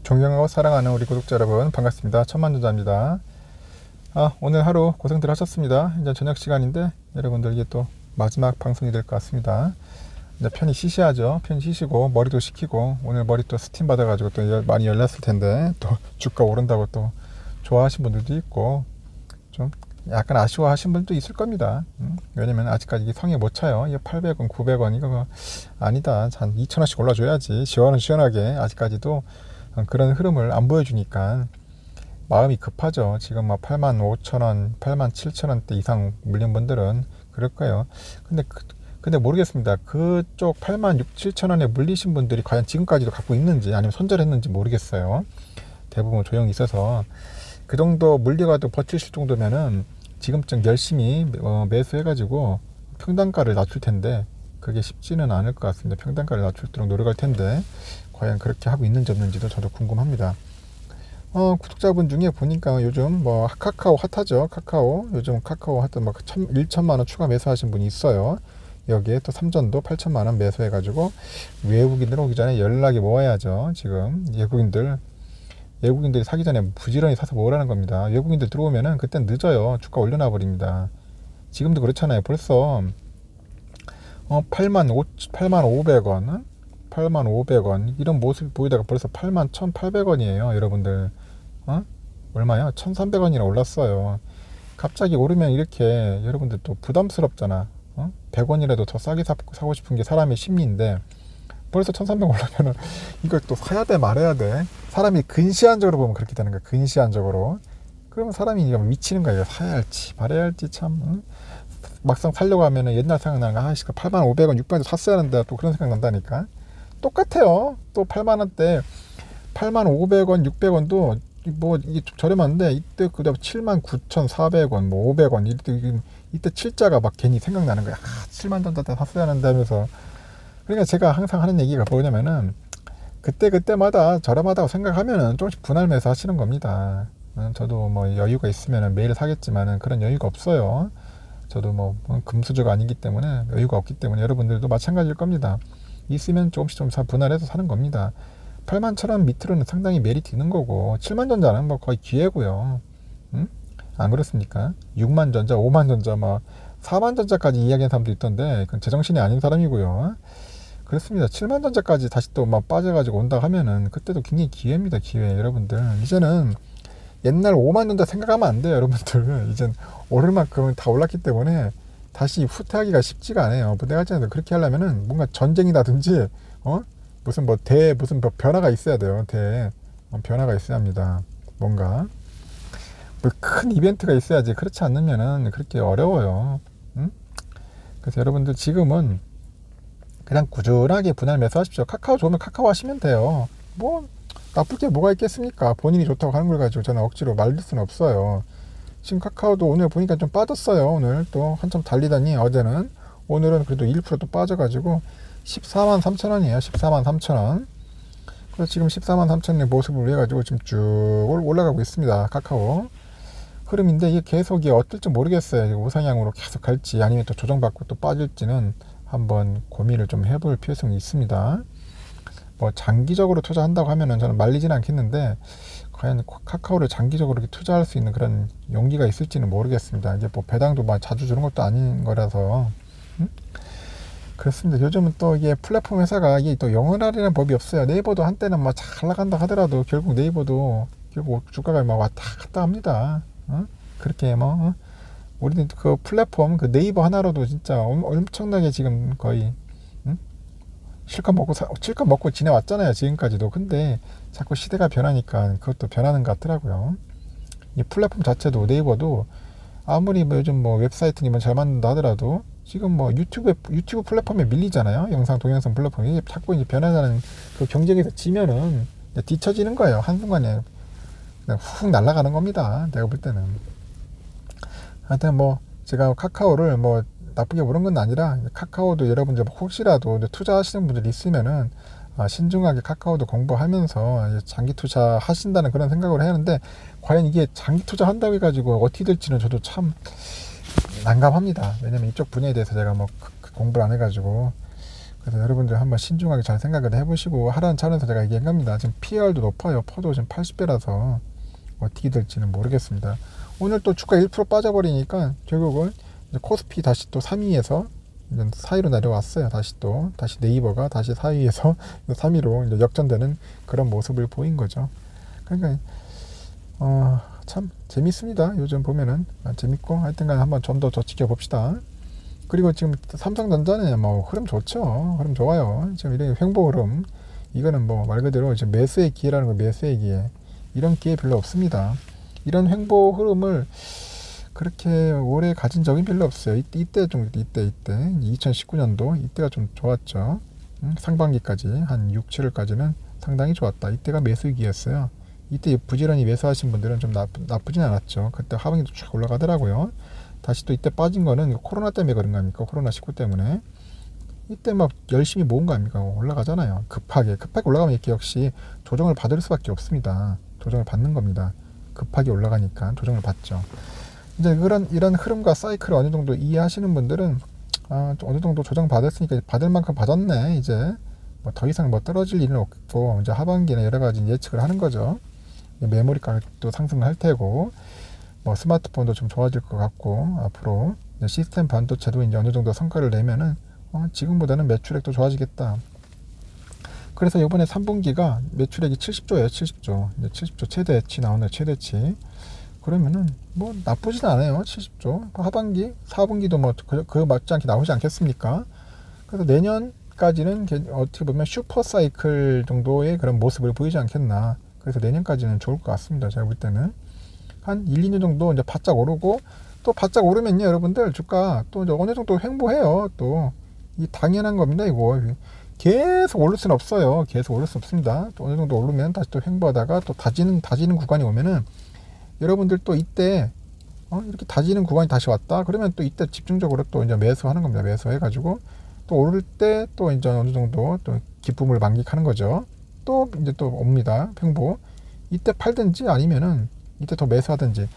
존경하고 사랑하는 우리 구독자 여러분 반갑습니다. 천만전자입니다. 오늘 하루 고생들 하셨습니다. 이제 저녁 시간인데 여러분들 이게 또 마지막 방송이 될 것 같습니다. 이제 편히 쉬셔야죠. 편히 쉬시고 머리도 식히고, 오늘 머리 또 스팀 받아가지고 또 많이 열났을 텐데 또 주가 오른다고 또 좋아하신 분들도 있고 좀 약간 아쉬워하신 분도 있을 겁니다. 왜냐면 아직까지 이게 성에 못 차요. 이거 800원, 900원 이거 아니다. 한 2,000원씩 올라줘야지 시원하게. 아직까지도 그런 흐름을 안 보여주니까 마음이 급하죠. 지금 막 85,000원, 87,000원대 이상 물린 분들은 그럴 거예요. 근데 모르겠습니다. 그쪽 86,000원에 물리신 분들이 과연 지금까지도 갖고 있는지 아니면 손절했는지 모르겠어요. 대부분 조용히 있어서 그 정도 물려가도 버티실 정도면은 지금쯤 열심히 매수해가지고 평단가를 낮출 텐데 그게 쉽지는 않을 것 같습니다. 평단가를 낮출도록 노력할 텐데 과연 그렇게 하고 있는지 없는지도 저도 궁금합니다. 구독자분 중에 보니까 요즘 뭐 카카오 핫하죠. 카카오 요즘 카카오 핫한 막 1천만원 추가 매수하신 분이 있어요. 여기에 또 삼전도 8천만원 매수해가지고 외국인들 오기 전에 연락이 모아야죠. 지금 외국인들이 사기 전에 부지런히 사서 모으라는 겁니다. 외국인들 들어오면은 그땐 늦어요. 주가 올려놔 버립니다. 지금도 그렇잖아요. 벌써 85,500원 85,500원 이런 모습 보이다가 벌써 81,800원이에요 여러분들. 얼마요? 1,300원이나 올랐어요. 갑자기 오르면 이렇게 여러분들 또 부담스럽잖아. 100원이라도 더 싸게 사고 싶은 게 사람의 심리인데 벌써 1,300원 올라면은 이걸 또 사야 돼 말아야 돼. 사람이 근시안적으로 보면 그렇게 되는 거야. 근시안적으로. 그러면 사람이 미치는 거예요. 사야 할지 말아야 할지 참. 막상 살려고 하면은 옛날 생각나는 거, 85,500원 600원 샀어야 하는데 또 그런 생각 난다니까. 똑같아요. 또 8만원대 85,500원 600원도 뭐 이게 좀 저렴한데 이때 그때 79,400원 뭐 500원 이때 칠자가 막 괜히 생각나는 거야. 7만 원 때 샀어야 하는데 하면서. 그러니까 제가 항상 하는 얘기가 뭐냐면은 그때마다 저렴하다고 생각하면은 조금씩 분할 매수 하시는 겁니다. 저도 뭐 여유가 있으면은 매일 사겠지만은 그런 여유가 없어요. 저도 뭐 금수저가 아니기 때문에 여유가 없기 때문에 여러분들도 마찬가지일 겁니다. 있으면 조금씩 분할해서 사는 겁니다. 81,000원 밑으로는 상당히 메리트 있는 거고 7만전자는 뭐 거의 기회고요. 안 그렇습니까? 6만전자, 5만전자, 뭐 4만전자까지 이야기하는 사람도 있던데 그건 제정신이 아닌 사람이고요. 그렇습니다. 7만전자까지 다시 또 막 빠져가지고 온다 하면은 그때도 굉장히 기회입니다. 기회. 여러분들 이제는 옛날 5만전자 생각하면 안 돼요. 여러분들 이젠 오를 만큼 다 올랐기 때문에 다시 후퇴하기가 쉽지가 않아요. 내가 했잖아요. 그렇게 하려면은 뭔가 전쟁이라든지 무슨 변화가 있어야 돼요. 변화가 있어야 합니다. 뭔가 뭐 큰 이벤트가 있어야지. 그렇지 않으면은 그렇게 어려워요. 그래서 여러분들 지금은 그냥 꾸준하게 분할 매수하십시오. 카카오 좋으면 카카오 하시면 돼요. 뭐 나쁠 게 뭐가 있겠습니까? 본인이 좋다고 하는 걸 가지고 저는 억지로 말릴 수는 없어요. 지금 카카오도 오늘 보니까 좀 빠졌어요. 오늘 또 한참 달리더니 어제는, 오늘은 그래도 1%또 빠져가지고 143,000원이에요. 143,000원. 그래서 지금 143,000원의 모습을 해가지고 지금 쭉 올라가고 있습니다. 카카오 흐름인데 이게 계속 어떨지 모르겠어요. 우상향으로 계속 갈지 아니면 또 조정받고 또 빠질지는 한번 고민을 좀 해볼 필요성이 있습니다. 뭐 장기적으로 투자한다고 하면은 저는 말리지는 않겠는데 과연 카카오를 장기적으로 이렇게 투자할 수 있는 그런 용기가 있을지는 모르겠습니다. 이게 뭐 배당도 막 자주 주는 것도 아닌 거라서. 그렇습니다. 요즘은 또 이게 플랫폼 회사가 이게 또 영원하려는 법이 없어요. 네이버도 한때는 막 잘 나간다 하더라도 결국 네이버도 결국 주가가 막 왔다 갔다 합니다. 그렇게 우리는 그 플랫폼 그 네이버 하나로도 진짜 엄청나게 지금 거의 실컷 먹고 지내왔잖아요. 지금까지도. 근데 자꾸 시대가 변하니까 그것도 변하는 것 같더라고요. 이 플랫폼 자체도 네이버도 아무리 뭐 요즘 뭐 웹사이트니 잘 만든다 하더라도 지금 뭐 유튜브 플랫폼에 밀리잖아요. 동영상 플랫폼이 자꾸 이제 변화하는 그 경쟁에서 지면은 뒤처지는 거예요. 한순간에 그냥 훅 날아가는 겁니다. 내가 볼 때는. 하여튼 뭐 제가 카카오를 뭐 나쁘게 보는 건 아니라 카카오도 여러분들 혹시라도 투자하시는 분들이 있으면은 신중하게 카카오도 공부하면서 장기 투자 하신다는 그런 생각을 하는데 과연 이게 장기 투자 한다고 해가지고 어떻게 될지는 저도 참 난감합니다. 왜냐면 이쪽 분야에 대해서 제가 뭐 공부를 안 해가지고. 그래서 여러분들 한번 신중하게 잘 생각을 해보시고 하라는 차원에서 제가 얘기한 겁니다. 지금 PR도 높아요. 퍼도 지금 80배라서 어떻게 될지는 모르겠습니다. 오늘 또 주가 1% 빠져버리니까 결국은 이제 코스피 다시 또 3위에서 4위로 내려왔어요. 다시 네이버가 다시 4위에서 3위로 이제 역전되는 그런 모습을 보인 거죠. 그러니까 참 재밌습니다. 요즘 보면은 재밌고 하여튼간 한번 좀 더 지켜봅시다. 그리고 지금 삼성전자는 뭐 흐름 좋죠. 흐름 좋아요. 지금 이런 횡보 흐름 이거는 뭐 말 그대로 지금 매수의 기회라는 거, 매수의 기회. 이런 기회 별로 없습니다. 이런 횡보 흐름을 그렇게 오래 가진 적이 별로 없어요. 이때 2019년도 이때가 좀 좋았죠. 상반기까지 한 6, 7월까지는 상당히 좋았다. 이때가 매수기였어요. 이때 부지런히 매수하신 분들은 좀 나쁘진 않았죠. 그때 하반기도 쫙 올라가더라고요. 다시 또 이때 빠진 거는 코로나 때문에 그런 거 아닙니까? 코로나19 때문에. 이때 막 열심히 모은 거 아닙니까? 올라가잖아요. 급하게 올라가면 이렇게 역시 조정을 받을 수밖에 없습니다. 조정을 받는 겁니다. 급하게 올라가니까 조정을 받죠. 이제 이런 흐름과 사이클을 어느 정도 이해하시는 분들은 어느 정도 조정 받았으니까 받을 만큼 받았네. 이제 뭐 더 이상 뭐 떨어질 일은 없고 이제 하반기에 여러 가지 예측을 하는 거죠. 메모리 가격도 상승할 테고 뭐 스마트폰도 좀 좋아질 것 같고 앞으로 시스템 반도체도 이제 어느 정도 성과를 내면은 지금보다는 매출액도 좋아지겠다. 그래서 이번에 3분기가 매출액이 70조예요. 70조. 이제 70조 최대치 나오네. 최대치. 그러면은 뭐 나쁘진 않아요. 70조. 하반기, 4분기도 뭐 그 맞지 않게 나오지 않겠습니까? 그래서 내년까지는 어떻게 보면 슈퍼 사이클 정도의 그런 모습을 보이지 않겠나. 그래서 내년까지는 좋을 것 같습니다. 제가 볼 때는 한 1, 2년 정도 이제 바짝 오르고 또 바짝 오르면요, 여러분들 주가 또 이제 어느 정도 횡보해요. 또 이 당연한 겁니다. 이거 계속 오를 수는 없어요. 계속 오를 수 없습니다. 또 어느 정도 오르면 다시 또 횡보하다가 또 다지는 구간이 오면은 여러분들 또 이때 이렇게 다지는 구간이 다시 왔다. 그러면 또 이때 집중적으로 또 이제 매수하는 겁니다. 매수해가지고 또 오를 때 또 이제 어느 정도 또 기쁨을 만끽하는 거죠. 또 이제 또 옵니다. 횡보. 이때 팔든지 아니면은 이때 더 매수하든지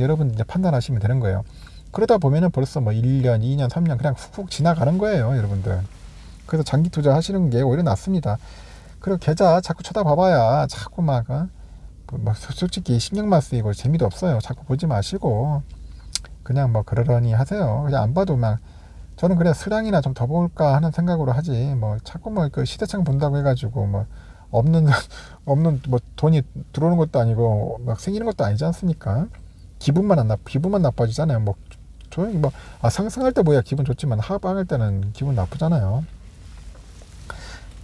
여러분 이제 판단하시면 되는 거예요. 그러다 보면은 벌써 뭐 1년, 2년, 3년 그냥 훅훅 지나가는 거예요, 여러분들. 그래서 장기 투자 하시는 게 오히려 낫습니다. 그리고 계좌 자꾸 쳐다봐봐야 자꾸 막 솔직히 신경만 쓰이고 재미도 없어요. 자꾸 보지 마시고 그냥 뭐 그러려니 하세요. 그냥 안 봐도 막 저는 그냥 수량이나 좀 더 볼까 하는 생각으로 하지 뭐 자꾸 뭐 그 시대창 본다고 해가지고 뭐 없는 뭐 돈이 들어오는 것도 아니고 막 생기는 것도 아니지 않습니까? 기분만 나빠지잖아요. 뭐 조용히 뭐 상승할 때 뭐야 기분 좋지만 하방할 때는 기분 나쁘잖아요.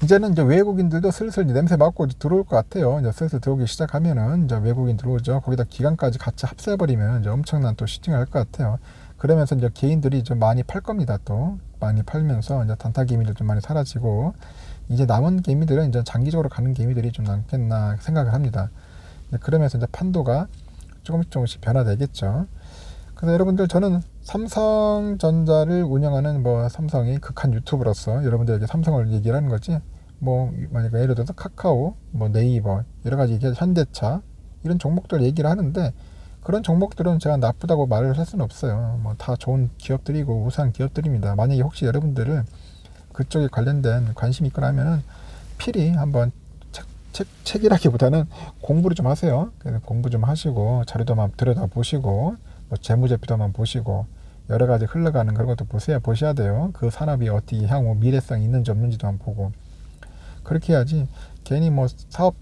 이제는 이제 외국인들도 슬슬 냄새 맡고 들어올 것 같아요. 이제 슬슬 들어오기 시작하면은 이제 외국인 들어오죠. 거기다 기관까지 같이 합세해버리면 이제 엄청난 또 시팅을 할 것 같아요. 그러면서 이제 개인들이 좀 많이 팔 겁니다. 또 많이 팔면서 이제 단타 개미들 좀 많이 사라지고 이제 남은 개미들은 이제 장기적으로 가는 개미들이 좀 남겠나 생각을 합니다. 그러면서 이제 판도가 조금씩 변화되겠죠. 그래서 여러분들 저는 삼성전자를 운영하는 뭐 삼성이 극한 유튜브로서 여러분들에게 삼성을 얘기를 하는 거지 뭐 만약에 예를 들어서 카카오, 뭐 네이버 여러 가지 현대차 이런 종목들 얘기를 하는데 그런 종목들은 제가 나쁘다고 말을 할 수는 없어요. 뭐 다 좋은 기업들이고 우수한 기업들입니다. 만약에 혹시 여러분들을 그쪽에 관련된 관심이 있거나 하면은 필히 한번 책이라기보다는 공부를 좀 하세요. 그래서 공부 좀 하시고 자료도 한번 들여다보시고 뭐 재무제표도 한번 보시고 여러 가지 흘러가는 그런 것도 보셔야 돼요. 그 산업이 어떻게 향후 미래성이 있는지 없는지도 한번 보고 그렇게 해야지 괜히 뭐 사업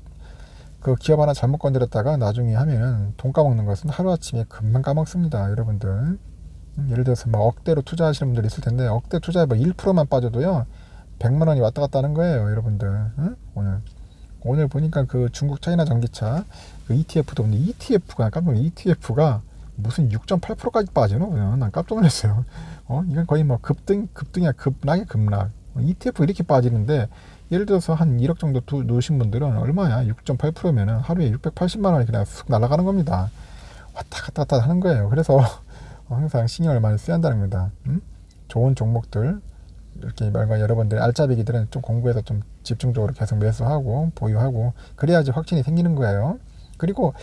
그 기업 하나 잘못 건드렸다가 나중에 하면은 돈 까먹는 것은 하루아침에 금방 까먹습니다. 여러분들 예를 들어서 뭐 억대로 투자하시는 분들이 있을 텐데 억대 투자에 뭐 1%만 빠져도요 100만 원이 왔다 갔다 하는 거예요. 여러분들 응? 오늘 보니까 그 중국 차이나 전기차 그 ETF도 근데 ETF가 깜짝 놀랐어요. ETF가 무슨 6.8%까지 빠지노? 난 깜짝 놀랐어요. 이건 거의 뭐 급등이야 급락이 급락. ETF 이렇게 빠지는데 예를 들어서 한 1억 정도 넣으신 분들은 얼마야? 6.8%면은 하루에 680만 원이 그냥 쑥 날아가는 겁니다. 왔다 갔다 하는 거예요. 그래서 항상 신경을 많이 써야 한다는 겁니다. 좋은 종목들 이렇게 말과 여러분들 알짜배기들은 좀 공부해서 좀 집중적으로 계속 매수하고 보유하고 그래야지 확신이 생기는 거예요. 그리고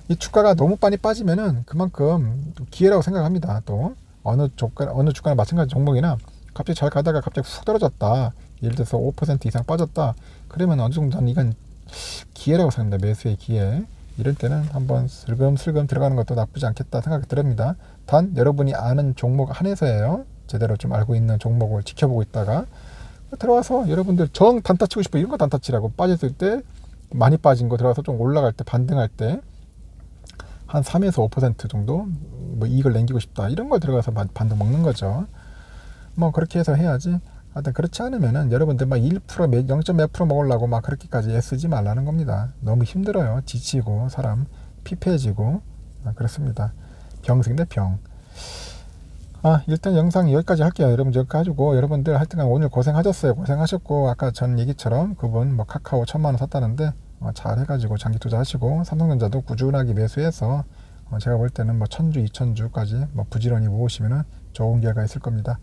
이 주가가 너무 많이 빠지면은 그만큼 기회라고 생각합니다. 또 어느 주가나 마찬가지 종목이나 갑자기 잘 가다가 갑자기 훅 떨어졌다. 예를 들어서 5% 이상 빠졌다. 그러면 어느 정도 는 이건 기회라고 생각합니다. 매수의 기회. 이럴 때는 한번 슬금슬금 들어가는 것도 나쁘지 않겠다 생각이 듭니다. 단 여러분이 아는 종목 한해서예요. 제대로 좀 알고 있는 종목을 지켜보고 있다가 들어와서 여러분들 정 단타 치고 싶어 이런 거 단타 치라고. 빠졌을 때 많이 빠진 거 들어가서 좀 올라갈 때 반등할 때 한 3에서 5% 정도 뭐 이익을 남기고 싶다 이런 걸 들어가서 반등 먹는 거죠. 뭐 그렇게 해서 해야지. 하여튼 그렇지 않으면은 여러분들 막 1% 0.몇 프로 먹으려고 막 그렇게까지 애쓰지 말라는 겁니다. 너무 힘들어요. 지치고 사람 피폐해지고 그렇습니다. 병생인데 병. 일단 영상 여기까지 할게요. 여러분 여기까지 가지고 여러분들 하여튼간 오늘 고생하셨어요. 고생하셨고 아까 전 얘기처럼 그분 뭐 카카오 1,000만원 샀다는데 잘 해가지고 장기 투자하시고 삼성전자도 꾸준하게 매수해서 제가 볼 때는 뭐 1,000주 2,000주까지 뭐 부지런히 모으시면은 좋은 결과 있을 겁니다.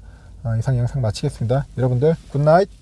이상 영상 마치겠습니다. 여러분들 굿나잇.